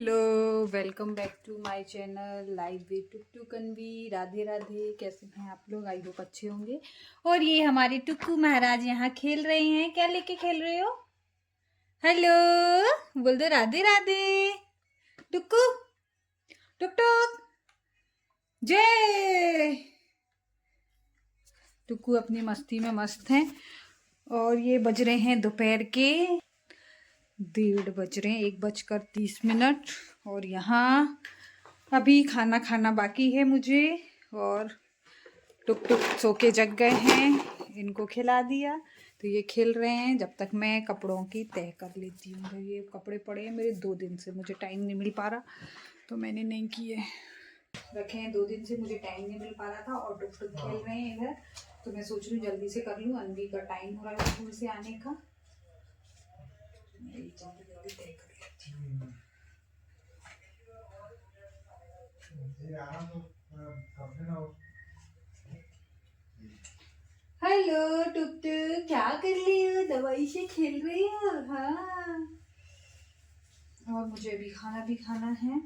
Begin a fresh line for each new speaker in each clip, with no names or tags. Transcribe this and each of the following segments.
Hello, welcome back to my channel live with टुकटू कन्वी। राधे राधे। कैसे हैं आप लोग? आई होप अच्छे होंगे। और ये हमारे टुक्कू महाराज यहाँ खेल रहे हैं। क्या लेके खेल रहे हो? हेलो बोल दो, राधे राधे। टुक्कू, टुक टुक, जय। टुक्कू अपनी मस्ती में मस्त हैं। और ये बज रहे हैं दोपहर के 1:30 बज रहे हैं, 1:30। और यहाँ अभी खाना खाना बाकी है मुझे। और टुक टुक सो के जग गए हैं, इनको खिला दिया तो ये खेल रहे हैं। जब तक मैं कपड़ों की तह कर लेती हूँ। तो ये कपड़े पड़े हैं मेरे 2 दिन से, मुझे टाइम नहीं मिल पा रहा तो मैंने नहीं किए, रखे हैं 2 दिन से। मुझे टाइम नहीं मिल पा रहा था और टुक टुक खेल रहे हैं इधर, तो मैं सोच रही हूँ जल्दी से कर लूँ। अनवी का टाइम हो रहा है स्कूल से आने का। हेलो टुक टुक, क्या कर रही हो? दवाई से खेल रही हो? हाँ। और मुझे अभी खाना भी खाना है।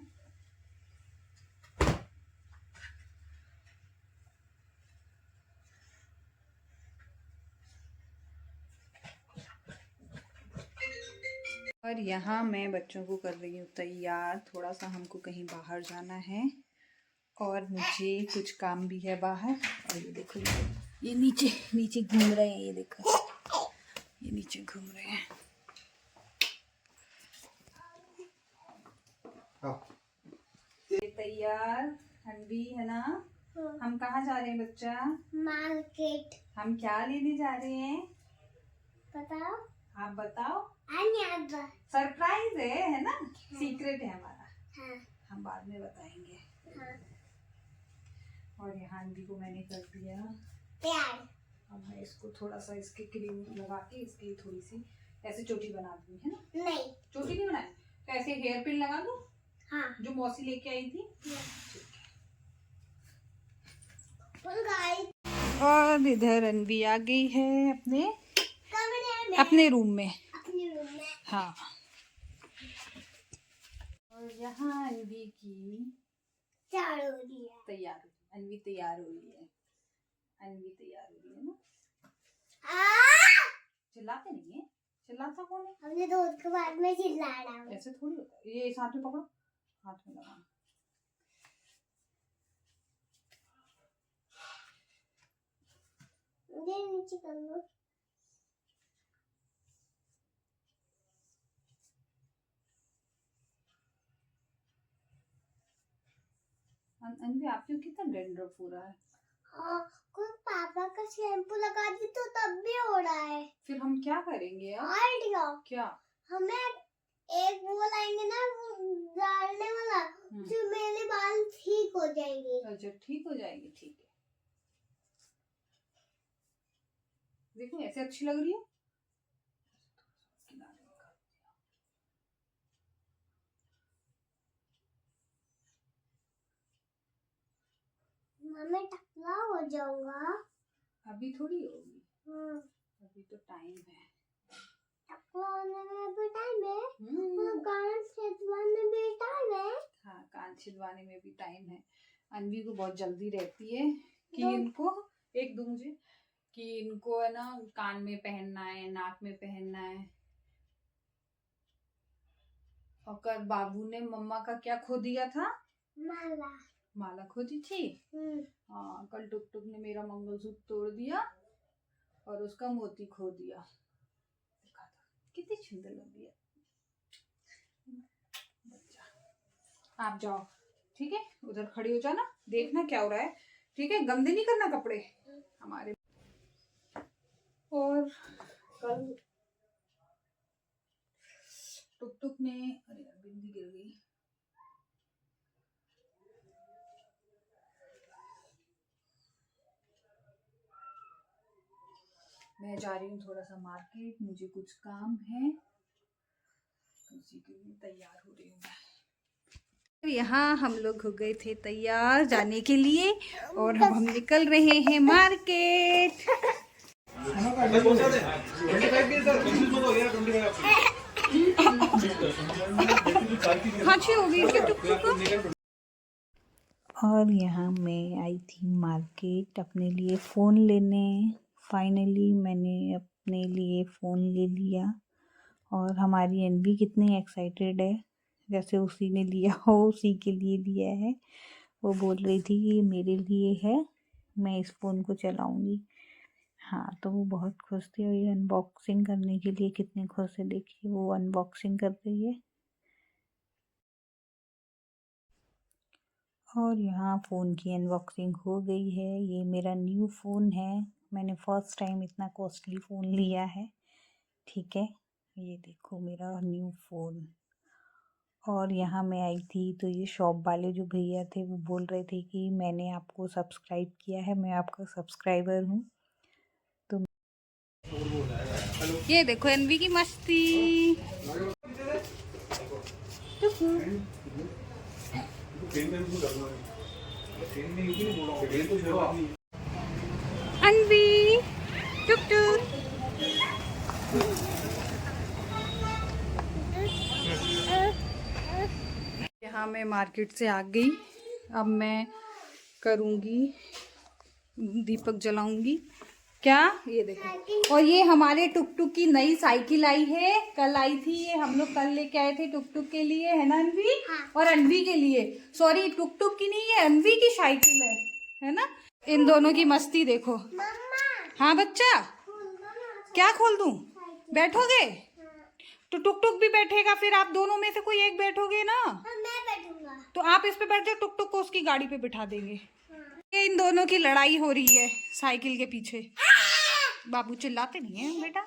और यहाँ मैं बच्चों को कर रही हूँ तैयार। थोड़ा सा हमको कहीं बाहर जाना है और मुझे कुछ काम भी है बाहर। और ये देखो, ये नीचे नीचे घूम रहे हैं। ये देखो, ये नीचे घूम रहे हैं। ये तैयार अनवी है ना? हम कहाँ जा रहे हैं बच्चा?
मार्केट।
हम क्या लेने जा रहे हैं?
बताओ।
आप बताओ।
सरप्राइज
है ना? सीक्रेट है हमारा।
हाँ।
हम बाद में बताएंगे।
हाँ।
और यहाँ अनवी को मैंने कर दिया
प्यार।
अब मैं इसको थोड़ा सा इसके क्रीम लगा के इसकी थोड़ी सी ऐसे चोटी बना दूँ, है ना?
नहीं,
चोटी नहीं बनाई तो ऐसे हेयर पिन लगा दूँ।
हाँ,
जो मौसी लेके आई थी। और इधर अनवी आ गई है अपने रूम में। हाँ। और यहाँ अनवी की
तैयार हो रही है।
अनवी तैयार हो रही है। अनवी तैयार हो रही है ना? चिल्लाते नहीं है। चिल्लाता कौन है?
हमने दूध के बाद में चिल्ला रहा हूँ।
ऐसे थोड़ी होता है। ये हाथ में पकड़ो, हाथ में लगाना।
मुझे नीचे कर लो।
अनवी आपको कितना डैंड्रफ हो रहा है?
हाँ, कोई पापा का शैम्पू लगा दी तो तब भी हो रहा है।
फिर हम क्या करेंगे अब?
आइडिया
क्या?
हमें एक वो लाएंगे ना, वो डालने वाला, जो मेरे बाल ठीक हो जाएंगे।
अच्छा, ठीक हो जाएंगे। ठीक है, देखो ऐसे अच्छी लग रही है।
मैं टकला हो जाऊंगा।
अभी थोड़ी होगी।
हाँ,
अभी तो टाइम है।
टकला होने में भी टाइम है और कान छिदवाने में भी टाइम है।
हाँ, कान छिदवाने में भी टाइम है। अनवी को बहुत जल्दी रहती है कि इनको एक दूं मुझे कि इनको है ना कान में पहनना है, नाक में पहनना है। और कल बाबू ने मम्मा का क्या खो दिया था? माला खो दी थी। हाँ, कल टुक टुक ने मेरा मंगलसूत्र तोड़ दिया और उसका मोती खो दिया। कितनी सुंदर लग रही है बच्चा। आप जाओ, ठीक है? उधर खड़ी हो जाना, देखना क्या हो रहा है, ठीक है? गंदे नहीं करना कपड़े हमारे। और कल टुक टुक ने, अरे यार बिंदी गिर गई। मैं जा रही हूँ थोड़ा सा मार्केट, मुझे कुछ काम है, उसी के लिए तैयार हो रही हूँ मैं। यहाँ हम लोग हो गए थे तैयार जाने के लिए और अब हम निकल रहे हैं मार्केट। खांसी हो गई क्या टुकटुक को? और यहाँ मैं आई थी मार्केट अपने लिए फ़ोन लेने। फाइनली मैंने अपने लिए फ़ोन ले लिया और हमारी एनवी कितनी एक्साइटेड है, जैसे उसी ने लिया हो, उसी के लिए लिया है। वो बोल रही थी कि ये मेरे लिए है, मैं इस फ़ोन को चलाऊँगी। हाँ, तो वो बहुत खुश थी और ये अनबॉक्सिंग करने के लिए कितने खुश है, देखिए वो अनबॉक्सिंग कर रही है। और यहाँ फ़ोन की अनबॉक्सिंग हो गई है। ये मेरा न्यू फ़ोन है, मैंने फर्स्ट टाइम इतना कॉस्टली फ़ोन लिया है, ठीक है। ये देखो मेरा न्यू फ़ोन। और यहाँ मैं आई थी तो ये शॉप वाले जो भैया थे वो बोल रहे थे कि मैंने आपको सब्सक्राइब किया है, मैं आपका सब्सक्राइबर हूँ। तो ये देखो एनवी की मस्ती। अनवी टुक टुक। यहाँ मैं मार्केट से आ गई, अब मैं करूँगी दीपक जलाऊंगी। क्या ये देखो, और ये हमारे टुकटुक की नई साइकिल आई है, कल आई थी ये, हम लोग कल लेके आए थे टुकटुक के लिए, है ना अनवी? हाँ। और अनवी के लिए, सॉरी टुकटुक की नहीं है, अनवी की साइकिल है ना। इन दोनों की मस्ती देखो। हाँ बच्चा, क्या खोल दूं? बैठोगे तो टुकटुक भी बैठेगा, फिर आप दोनों में से कोई एक बैठोगे ना। मैं बैठूंगा। तो आप इस पे बैठ जाओ, टुकटुक को उसकी गाड़ी पे बिठा देंगे। ये इन दोनों की लड़ाई हो रही है साइकिल के पीछे। बाबू चिल्लाते नहीं है बेटा।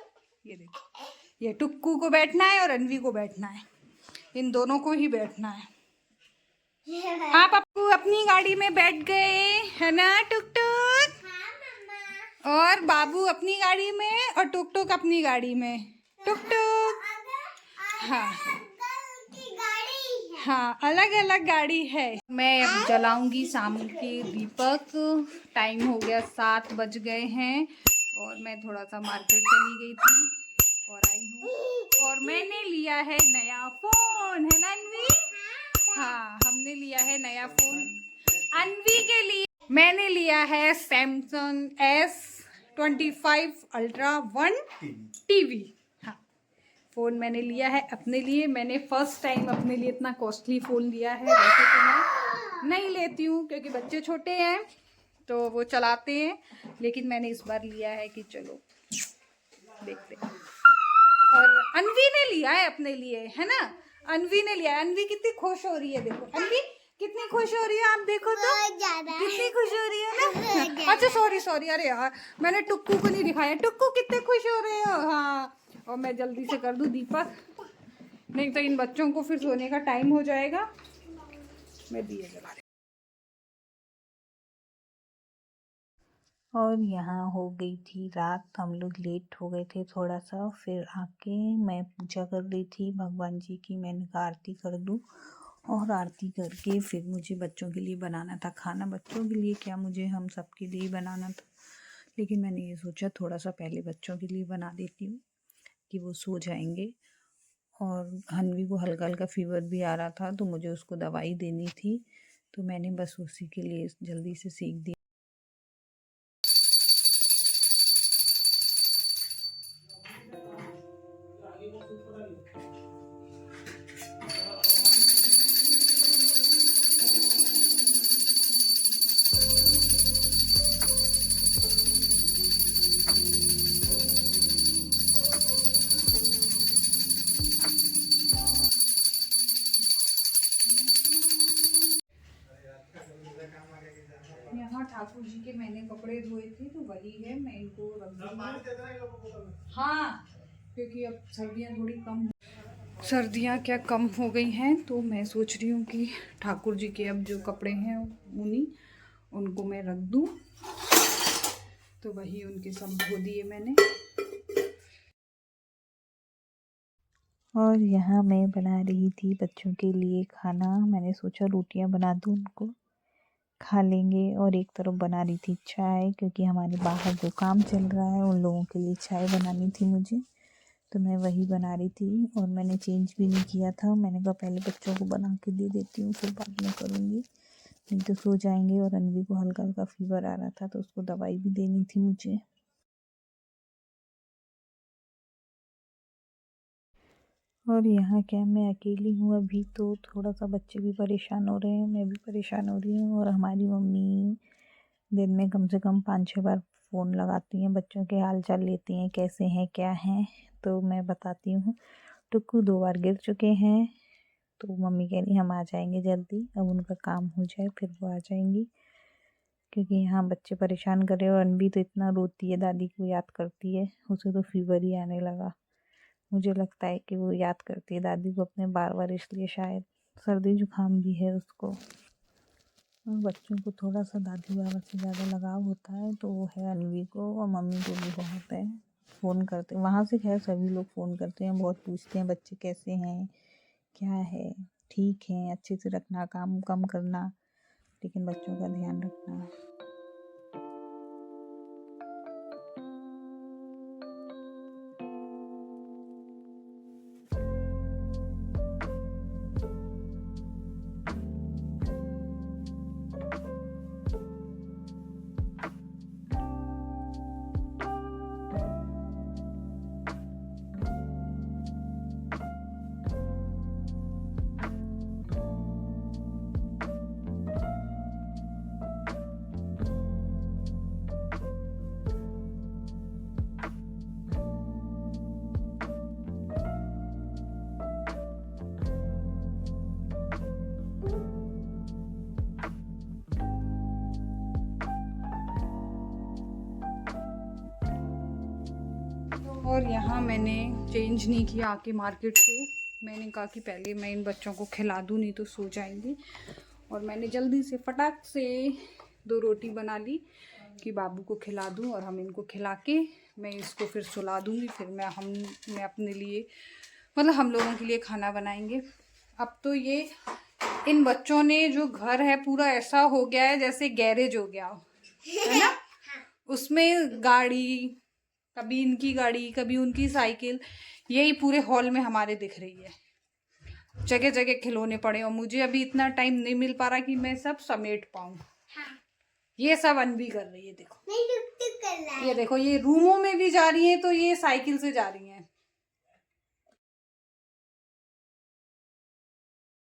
ये देखो, ये टुक्कू को बैठना है और अनवी को बैठना है, इन दोनों को ही बैठना है। आप आपको अपनी गाड़ी में बैठ गए है ना टुकटुक? और बाबू अपनी गाड़ी में और टुकटुक अपनी गाड़ी में। टुकटुक हाँ हाँ, अलग अलग गाड़ी है। मैं अब जलाऊंगी शाम के दीपक। टाइम हो गया 7 बज गए हैं और मैं थोड़ा सा मार्केट चली गई थी और आई हूँ। और मैंने लिया है नया फोन, है ना अनवी? हाँ, हमने लिया है नया फोन अनवी के लिए। मैंने लिया है Samsung S25 Ultra 1 TV। Phone मैंने लिया है अपने लिए, मैंने फ़र्स्ट टाइम अपने लिए इतना कॉस्टली फ़ोन लिया है। वैसे तो मैं नहीं लेती हूँ क्योंकि बच्चे छोटे हैं तो वो चलाते हैं, लेकिन मैंने इस बार लिया है कि चलो देखते हैं। और अनवी ने लिया है अपने लिए, है ना? अनवी ने लिया है। अनवी कितनी खुश हो रही है, देखो अनवी कितनी खुश हो रही है, आप देखो तो कितनी खुश हो रही है ना। अच्छा सॉरी, अरे यार मैंने टुक्कू को नहीं दिखाया, टुक्कू कितने खुश हो रहे हो। हाँ, और मैं जल्दी से कर दूं दीपक, नहीं तो इन बच्चों को फिर सोने का टाइम हो जाएगा। मैं दिए जला रही। और यहाँ हो गई थी रात, हम लोग लेट हो गए थे थोड़ा सा। फिर आके मैं पूजा कर रही थी भगवान जी की, मैंने कहा आरती कर दूँ। और आरती करके फिर मुझे बच्चों के लिए बनाना था खाना। बच्चों के लिए क्या, मुझे हम सबके लिए बनाना था, लेकिन मैंने ये सोचा थोड़ा सा पहले बच्चों के लिए बना देती हूँ कि वो सो जाएंगे। और हन्वी को हल्का हल्का फीवर भी आ रहा था तो मुझे उसको दवाई देनी थी, तो मैंने बस उसी के लिए जल्दी से सीख दिया। यहाँ ठाकुर जी के मैंने कपड़े धोए थे तो वही है, मैं इनको रख दूंगी। हाँ, क्योंकि अब सर्दियाँ क्या कम हो गई हैं, तो मैं सोच रही हूँ कि ठाकुर जी के अब जो कपड़े हैं ऊनी उनको मैं रख दूँ, तो वही उनके सब धो दिए मैंने। और यहाँ मैं बना रही थी बच्चों के लिए खाना, मैंने सोचा रोटियाँ बना दूँ, उनको खा लेंगे। और एक तरफ बना रही थी चाय, क्योंकि हमारे बाहर जो काम चल रहा है उन लोगों के लिए चाय बनानी थी मुझे।
तो मैं वही बना रही थी और मैंने चेंज भी नहीं किया था। मैंने कहा पहले बच्चों को बना के दे देती हूँ, फिर बाद में करूँगी, नहीं तो सो जाएंगे। और अनवी को हल्का हल्का फीवर आ रहा था तो उसको दवाई भी देनी थी मुझे। और यहाँ क्या मैं अकेली हूँ अभी, तो थोड़ा सा बच्चे भी परेशान हो रहे हैं, मैं भी परेशान हो रही हूँ। और हमारी मम्मी दिन में कम से कम 5-6 बार फ़ोन लगाती हैं, बच्चों के हाल चाल लेती हैं, कैसे हैं क्या हैं। तो मैं बताती हूँ, टुक्कू 2 बार गिर चुके हैं, तो मम्मी कह रही हम आ जाएंगे जल्दी, अब उनका काम हो जाए फिर वो आ जाएंगी, क्योंकि यहाँ बच्चे परेशान कर रहे हैं। और अनवी तो इतना रोती है, दादी को याद करती है, उसे तो फीवर ही आने लगा। मुझे लगता है कि वो याद करती है दादी को अपने बार बार, इसलिए शायद सर्दी जुकाम भी है उसको। और बच्चों को थोड़ा सा दादी बाबा से ज़्यादा लगाव होता है, तो वो है अनवी को, और मम्मी को भी बहुत है। फ़ोन करते वहाँ से, खैर सभी लोग फ़ोन करते हैं, बहुत पूछते हैं बच्चे कैसे हैं, क्या है, ठीक हैं, अच्छे से रखना, काम कम करना, लेकिन बच्चों का ध्यान रखना।
और यहाँ मैंने चेंज नहीं किया आके मार्केट से। मैंने कहा कि पहले मैं इन बच्चों को खिला दूँ, नहीं तो सो जाएंगे। और मैंने जल्दी से फटाक से 2 रोटी बना ली कि बाबू को खिला दूँ, और हम इनको खिला के मैं इसको फिर सुला दूँगी। फिर मैं अपने लिए, मतलब हम लोगों के लिए खाना बनाएंगे। अब तो ये इन बच्चों ने जो घर है पूरा ऐसा हो गया है जैसे गैरेज हो गया हो, है ना। उसमें गाड़ी, कभी इनकी गाड़ी, कभी उनकी साइकिल, यही पूरे हॉल में हमारे दिख रही है। जगह जगह खिलौने पड़े, और मुझे अभी इतना टाइम नहीं मिल पा रहा कि मैं सब समेट पाऊँ। हाँ। ये सब अनवी कर रही है, देखो नहीं, टुक टुक कर रहा है। ये देखो, ये रूमों में भी जा रही है तो ये साइकिल से जा रही है,